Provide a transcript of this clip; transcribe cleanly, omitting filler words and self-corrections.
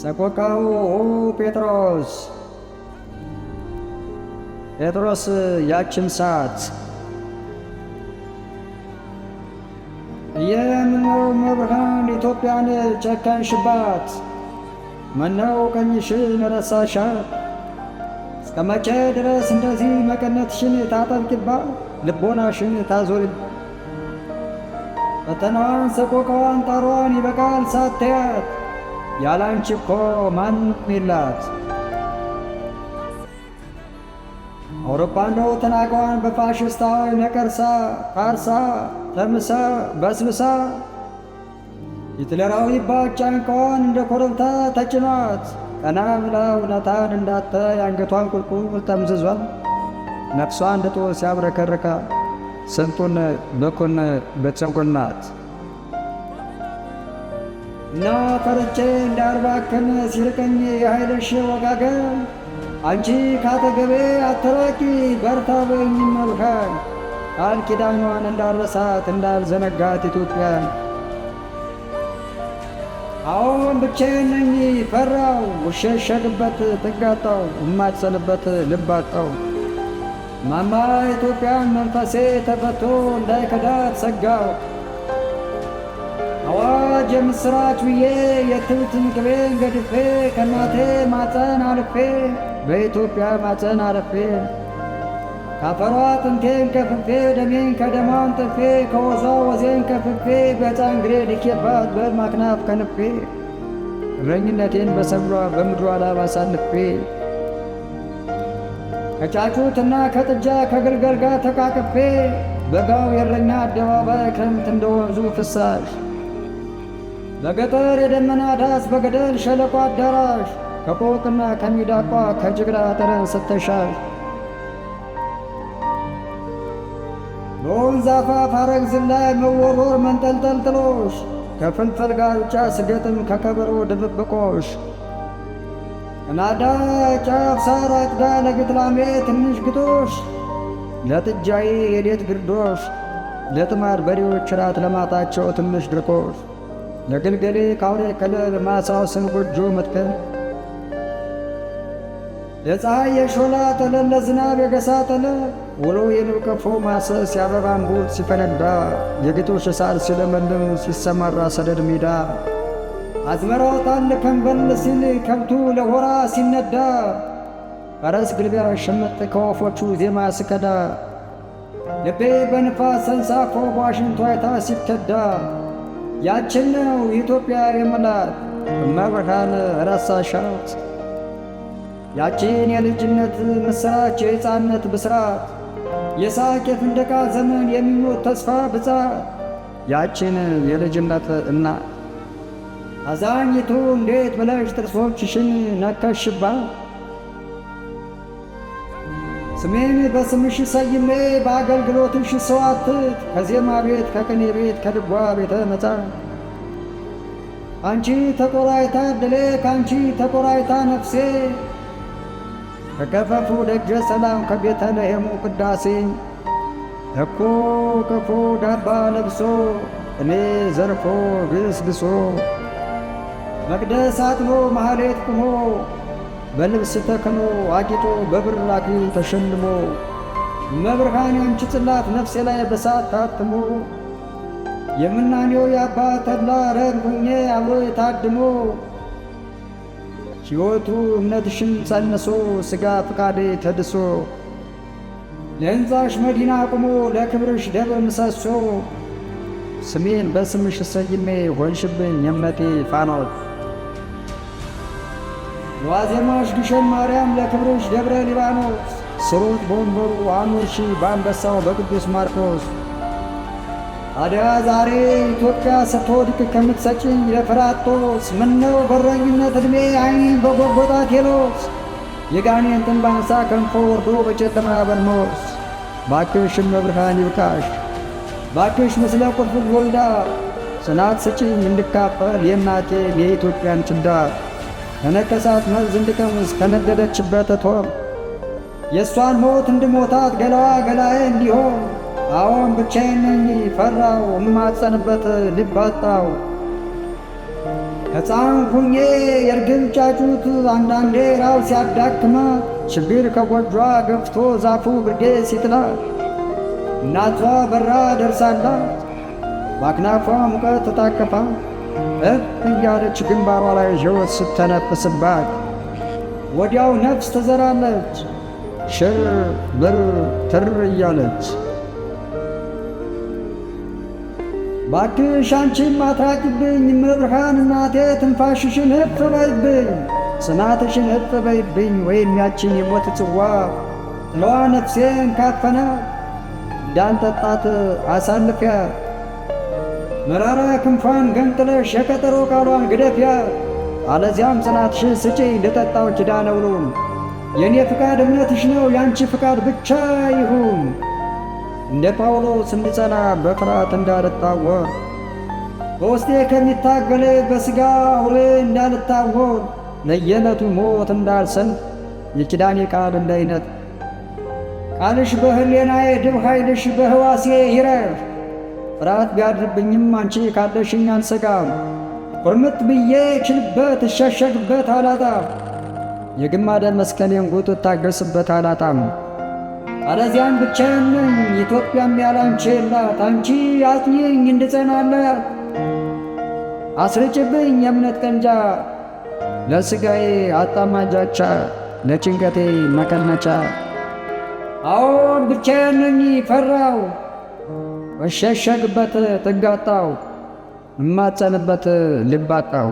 ሰቆቃው ጴጥሮስ ያችን ሰዓት የምነው መብርሃን ኢትዮጵያን ጨከንሽባት? ምነው ቀኝሽን ረሳሻት? እስከ መቼ ድረስ እንደዚህ መቀነትሽን ታጠብቂባት? ልቦናሽን ታዞሪ? ፈተናዋን ሰቆቃዋን ጣሯን ይበቃል ሳትያት፣ ያላንቺ እኮ ማንም የላት። አውሮፓ ነው ተናቋን በፋሽስታዊ ነቀርሳ ፋርሳ ተምሳ በስብሳ፣ ሂትለራዊ ባጫንቋን እንደ ኮረብታ ተጭኗት፣ ቀና ብላ እውነታን እንዳታይ አንገቷን ቁልቁል ጠምዝዟል። ነፍሷ እንደ ጦር ሲያብረከረካ ስንቱን በኩን በተንኮናት እና ፈርቼ እንዳልባክን ሲርቀኝ የኃይልሽ ወጋገን፣ አንቺ ካጠገቤ አትራቂ በርታ በኝ መብርሃን፣ ቃል ኪዳኗን እንዳልረሳት እንዳልዘነጋት ኢትዮጵያን። አሁን ብቻዬን ነኝ ፈራው፣ ውሸሸግበት ጥጋጣው፣ እማጸንበት ልባጣው። ማማ ኢትዮጵያን መንፈሴ ተፈቶ እንዳይከዳት ሰጋው። አዋጅ የምስራች ብዬ የትብት ምግቤን ገድፌ ከእናቴ ማፀን አልፌ በኢትዮጵያ ማፀን አልፌ ካፈሯ አጥንቴን ከፍፌ ደሜን ከደሟን ጥፌ ከወዟ ወዜን ከፍፌ በሕፃን እግሬ ድኬባት በሕልም አክናፍ ከንፌ እረኝነቴን በሰብሏ በምድሯ ላብ አሳልፌ ከጫጩትና ከጥጃ ከግልገል ጋር ተቃቅፌ በጋው የእረኛ አደባባይ ክረምት እንደ ወንዙ ፍሳሽ በገጠር የደመና ዳስ በገደል ሸለቆ አዳራሽ ከቆቅና ከሚዳቋ ከጅግራ ጠረን ስተሻሽ በወንዝ አፋፍ አረግ ዝላይ መወርወር መንጠልጠል ጥሎሽ ከፍልፈል ጋር ብቻ ስገጥም ከከበሮ ድብብቆሽ እናዳ ጫፍ ሳር አጭዳ ለግጥላሜ ትንሽ ግጦሽ ለጥጃዬ የሌት ግርዶሽ ለጥማድ በሬዎች ራት ለማታቸው ትንሽ ድርቆሽ ለግልገሌ ካውሬ ከለል ማሳው ስን ጎጆ መትከል ለፀሐይ የሾላ ጠለል ለዝናብ የገሳ ጠለል ውሎ የንብ ቀፎ ማሰስ የአበባ እምቡጥ ሲፈነዳ የግጦሽ ሳር ሲለመልም ሲሰማራ ሰደድ ሜዳ አዝመራው ጣል ከንበል ሲል ከብቱ ለሆራ ሲነዳ ፈረስ ግልቢያ ሸመጥ ከወፎቹ ዜማ ስከዳ ልቤ በንፋስ ሰንሳፎ በዋሽንቷ አይታ ሲከዳ ያችን ነው ኢትዮጵያ የምላት እመብርሃን ረሳሻት? ያችን የልጅነት ምስራች የሕፃንነት ብስራት የሳቅ የፍንደቃ ዘመን የሚሞት ተስፋ ብዛት ያችን የልጅነት እናት አዛኝቱ እንዴት ብለሽ ጥርሶችሽን ነከሽባት? ስሜን በስምሽ ሰይሜ በአገልግሎትሽ ሰዋትት ከዜማ ቤት ከቅኔ ቤት ከድጓ ቤተ መጻሕፍት አንቺ ተቆራይታ ድሌ ካንቺ ተቆራይታ ነፍሴ ከከፈፉ ደጀ ሰላም ከቤተልሔሙ ቅዳሴ እኮ ክፉ ዳባ ለብሶ እኔ ዘርፎ ግስግሶ መቅደስ አጥኖ ማህሌት ቁሞ በልብስ ተክኖ አጊጦ በብር አክሊል ተሸልሞ መብርሃን ያንቺ ጽላት ነፍሴ ላይ በሳት ታትሞ የምናኔው የአባ ተድላ ረድ ሁኜ አብሮ የታድሞ ሕይወቱ እምነትሽን ጸንሶ ሥጋ ፍቃዴ ተድሶ ለሕንፃሽ መዲና ቁሞ ለክብርሽ ደብር ምሰሶ ስሜን በስምሽ ሰይሜ ሆንሽብኝ የእምነቴ ፋኖስ ለዋዜማሽ ግሸን ማርያም ለክብርሽ ደብረ ሊባኖስ ስሩት በወንበሩ አኑርሺ በአንበሳው በቅዱስ ማርቆስ ታዲያ ዛሬ ኢትዮጵያ ስትወድቅ ከምትሰጭኝ ለፍራጦስ ምነው በረኝነት ዕድሜ ዓይኔን በጎጎጣት ሄሎስ የጋኔን ጥንባንሳ ከንፎ ወርዶ በጨለማ በርኖስ ባክሽ መብርሃን ይብቃሽ ባክሽ ምስለ ቁልፉል ወልዳ ጽናት ስጪኝ እንድካፈል የእናቴን የኢትዮጵያን ችዳ ከነከሳት መርዝ እንድቀምስ ከነደደችበት እቶን የእሷን ሞት እንድሞታት ገላዋ ገላዬ እንዲሆን አዎን ብቻዬን ነኝ ፈራው እማጸንበት ልብ አጣው ሕፃን ሁኜ የእርግብ ጫጩት አንዳንዴ ራብ ሲያዳክማት ችግር ከጎጇ ገፍቶ ዛፉ ግርጌ ሲጥላት እናቷ በራ ደርሳላት በአክናፏ ሙቀት ተታቀፋ እያለች ግንባሯ ላይ ሕይወት ስተነፍስባት ወዲያው ነፍስ ትዘራለች ሽር ብር ትር እያለች። ባክሽ አንቺም አትራቂብኝ እመብርሃን እናቴ ትንፋሽሽን እፍ በይብኝ ጽናትሽን እፍ በይብኝ ወይም ያችን የሞት ጽዋ ጥለዋ ነፍሴን ካፈናት እንዳንጠጣት አሳልፊያት መራራ ክንፏን ገንጥለሽ የቀጠሮ ቃሏን ግደፊያት አለዚያም ጽናትሽን ስጪኝ ልጠጣው ኪዳነ ውሉን የእኔ ፍቃድ እምነትሽ ነው ያንቺ ፍቃድ ብቻ ይሁን። እንደ ጳውሎስ እንድጸና በፍርሃት እንዳልታወር በውስጤ ከሚታገል በሥጋ አውሬ እንዳልታወር ለየዕለቱ ሞት እንዳልሰንፍ የኪዳኔ ቃል እንዳይነት ቃልሽ በሕሌናዬ ድብ ኃይልሽ በሕዋሴ ይረፍ። ፍርሃት ቢያድርብኝም አንቺ ካለሽኝ አልሰጋም ቁርምት ብዬ ችልበት እሸሸግበት አላጣም የግማደ መስቀሌን ጉጥ እታገስበት አላጣም። አለዚያም ብቻዬን ነኝ ኢትዮጵያም ያላንቺ የላት አንቺ አጽኚኝ እንድጸናላት አስርጭብኝ የእምነት ቀንጃ ለሥጋዬ አጣማጃቻ ለጭንቀቴ መቀነቻ። አዎን ብቻዬን ነኝ ፈራው እሸሸግበት ጥጋጣው እማጸንበት ልባጣው